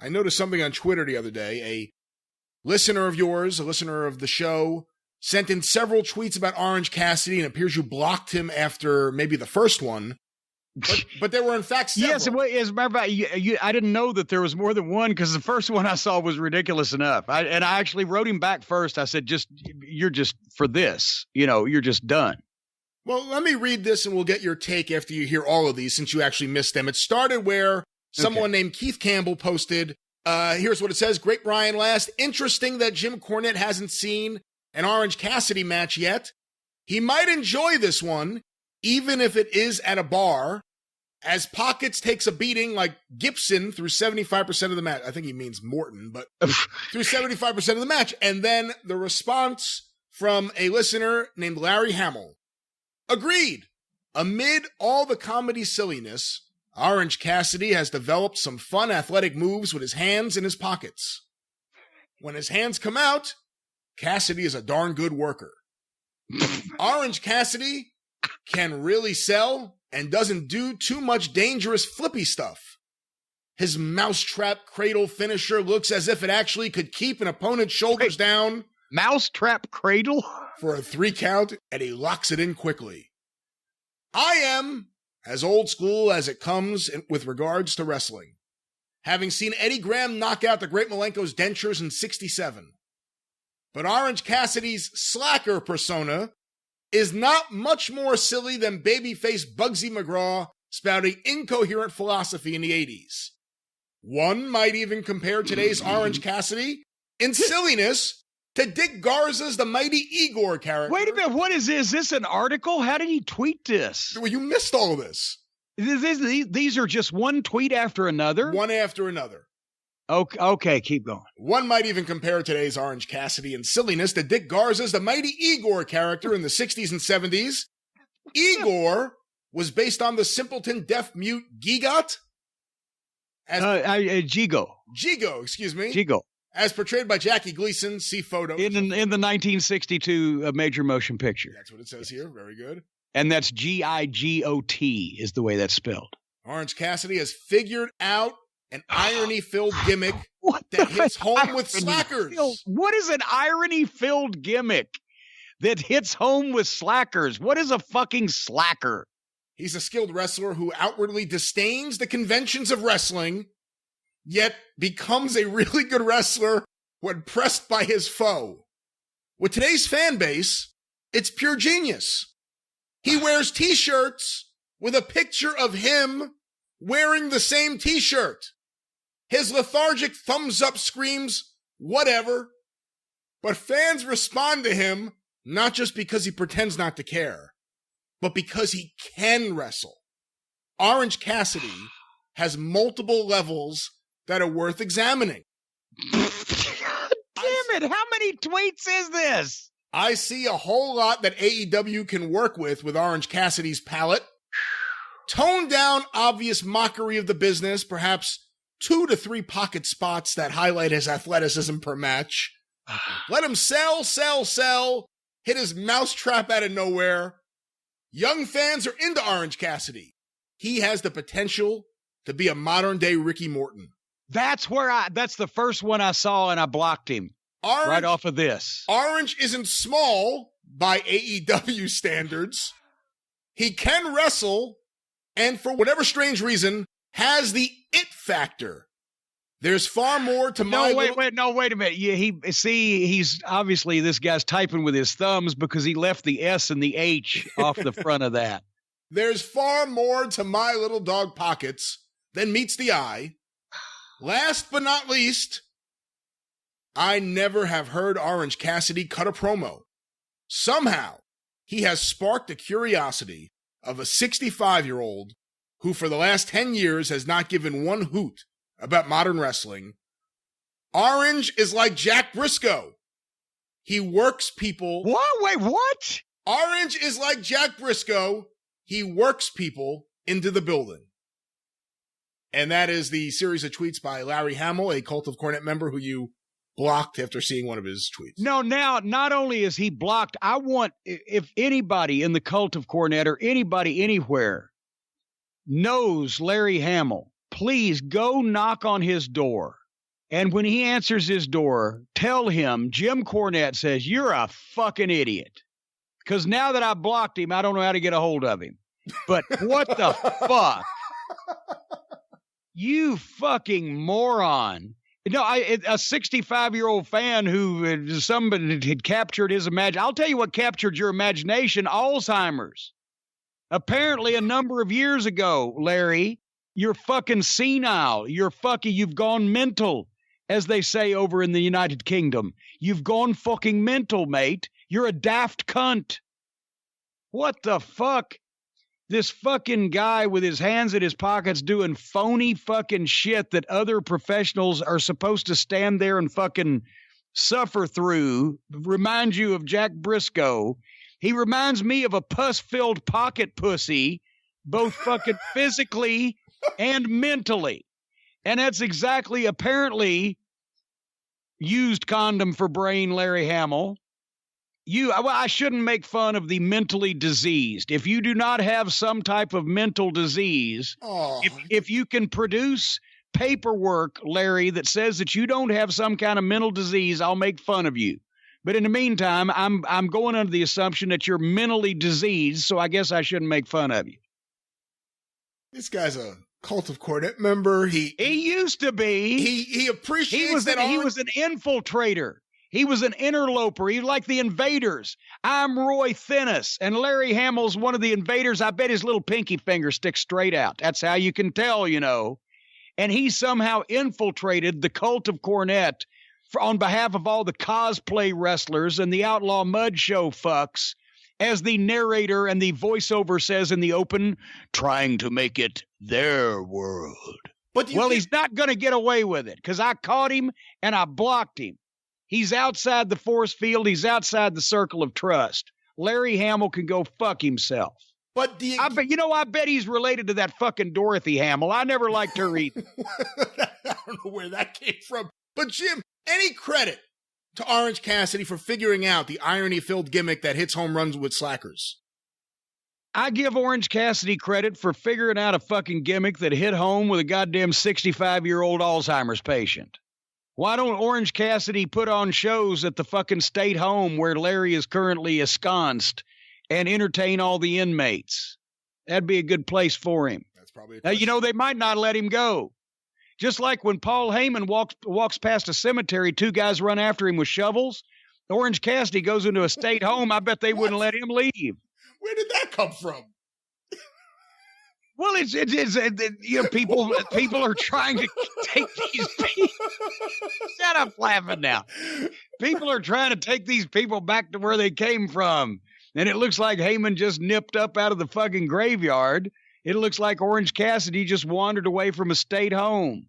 I noticed something on Twitter the other day. A listener of yours, a listener of the show, sent in several tweets about Orange Cassidy, and it appears you blocked him after maybe the first one. But there were, in fact, several. Yes, as a matter of fact, I didn't know that there was more than one because the first one I saw was ridiculous enough. I actually wrote him back first. I said, you're just for this. You're just done. Well, let me read this and we'll get your take after you hear all of these since you actually missed them. It started where someone named Keith Campbell posted, here's what it says. Great Brian last. Interesting that Jim Cornette hasn't seen an Orange Cassidy match yet. He might enjoy this one, even if it is at a bar, as Pockets takes a beating like Gibson through 75% of the match. I think he means Morton, but through 75% of the match. And then the response from a listener named Larry Hamill. Agreed. Amid all the comedy silliness, Orange Cassidy has developed some fun athletic moves with his hands in his pockets. When his hands come out, Cassidy is a darn good worker. Orange Cassidy can really sell and doesn't do too much dangerous flippy stuff. His mousetrap cradle finisher looks as if it actually could keep an opponent's shoulders down. Mousetrap cradle? For a 3 count, and he locks it in quickly. I am as old school as it comes with regards to wrestling, having seen Eddie Graham knock out the Great Malenko's dentures in 1967. But Orange Cassidy's slacker persona is not much more silly than babyface Bugsy McGraw spouting incoherent philosophy in the 80s. One might even compare today's Orange Cassidy in silliness to Dick Garza's The Mighty Igor character. Wait a minute, what is this? Is this an article? How did he tweet this? Well, you missed all of this. These are just one tweet after another? One after another. Okay, keep going. One might even compare today's Orange Cassidy in silliness to Dick Garza's The Mighty Igor character in the 60s and 70s. Igor was based on the simpleton deaf-mute Gigot. Gigo. Gigo, excuse me. Gigo. As portrayed by Jackie Gleason. See photos. In the 1962 major motion picture. That's what it says here. Very good. And that's Gigot is the way that's spelled. Orange Cassidy has figured out an irony-filled gimmick that hits home with slackers. What is an irony-filled gimmick that hits home with slackers? What is a fucking slacker? He's a skilled wrestler who outwardly disdains the conventions of wrestling, yet becomes a really good wrestler when pressed by his foe. With today's fan base, it's pure genius. He wears t-shirts with a picture of him wearing the same t-shirt. His lethargic thumbs up screams, whatever. But fans respond to him not just because he pretends not to care, but because he can wrestle. Orange Cassidy has multiple levels that are worth examining. Damn it, how many tweets is this? I see a whole lot that AEW can work with Orange Cassidy's palette. Tone down obvious mockery of the business, perhaps 2 to 3 pocket spots that highlight his athleticism per match. Let him sell, hit his mousetrap out of nowhere. Young fans are into Orange Cassidy. He has the potential to be a modern-day Ricky Morton. That's the first one I saw, and I blocked him right off of this. Orange isn't small by AEW standards. He can wrestle, and for whatever strange reason, has the it factor. There's far more to my... wait a minute. He's obviously, this guy's typing with his thumbs because he left the S and the H off the front of that. There's far more to my little dog pockets than meets the eye. Last but not least, I never have heard Orange Cassidy cut a promo. Somehow, he has sparked the curiosity of a 65-year-old who for the last 10 years has not given one hoot about modern wrestling. Orange is like Jack Briscoe. He works people. What? Wait, what? Orange is like Jack Briscoe. He works people into the building. And that is the series of tweets by Larry Hamill, a Cult of Cornette member who you blocked after seeing one of his tweets. No, now, not only is he blocked, I want, if anybody in the Cult of Cornette or anybody anywhere knows Larry Hamill, please go knock on his door And when he answers his door, tell him Jim Cornette says, you're a fucking idiot. Because now that I blocked him, I don't know how to get a hold of him. But what the fuck? You fucking moron. No, a 65-year-old fan who somebody had captured his imagination. I'll tell you what captured your imagination, Alzheimer's. Apparently a number of years ago, Larry, you're fucking senile. You've gone mental, as they say over in the United Kingdom. You've gone fucking mental, mate. You're a daft cunt. What the fuck? This fucking guy with his hands in his pockets doing phony fucking shit that other professionals are supposed to stand there and fucking suffer through reminds you of Jack Briscoe. He reminds me of a pus-filled pocket pussy, both fucking physically and mentally. And that's exactly, apparently, used condom for brain, Larry Hamill. I shouldn't make fun of the mentally diseased. If you do not have some type of mental disease, if you can produce paperwork, Larry, that says that you don't have some kind of mental disease, I'll make fun of you. But in the meantime, I'm going under the assumption that you're mentally diseased, so I guess I shouldn't make fun of you. This guy's a Cult of Cornette member. He used to be. He appreciates that. He was an infiltrator. He was an interloper. He was like the invaders. I'm Roy Thinnis, and Larry Hamill's one of the invaders. I bet his little pinky finger sticks straight out. That's how you can tell, you know. And he somehow infiltrated the Cult of Cornette on behalf of all the cosplay wrestlers and the Outlaw Mud Show fucks, as the narrator and the voiceover says in the open, trying to make it their world. He's not going to get away with it, because I caught him and I blocked him. He's outside the force field. He's outside the circle of trust. Larry Hamill can go fuck himself. But I bet he's related to that fucking Dorothy Hamill. I never liked her either. I don't know where that came from. But Jim, any credit to Orange Cassidy for figuring out the irony-filled gimmick that hits home runs with slackers? I give Orange Cassidy credit for figuring out a fucking gimmick that hit home with a goddamn 65-year-old Alzheimer's patient. Why don't Orange Cassidy put on shows at the fucking state home where Larry is currently ensconced and entertain all the inmates? That'd be a good place for him. That's probably now, they might not let him go. Just like when Paul Heyman walks past a cemetery, two guys run after him with shovels. Orange Cassidy goes into a state home. I bet they wouldn't let him leave. Where did that come from? Well, people are trying to take these people. Shut up laughing now. People are trying to take these people back to where they came from. And it looks like Heyman just nipped up out of the fucking graveyard. It looks like Orange Cassidy just wandered away from a state home.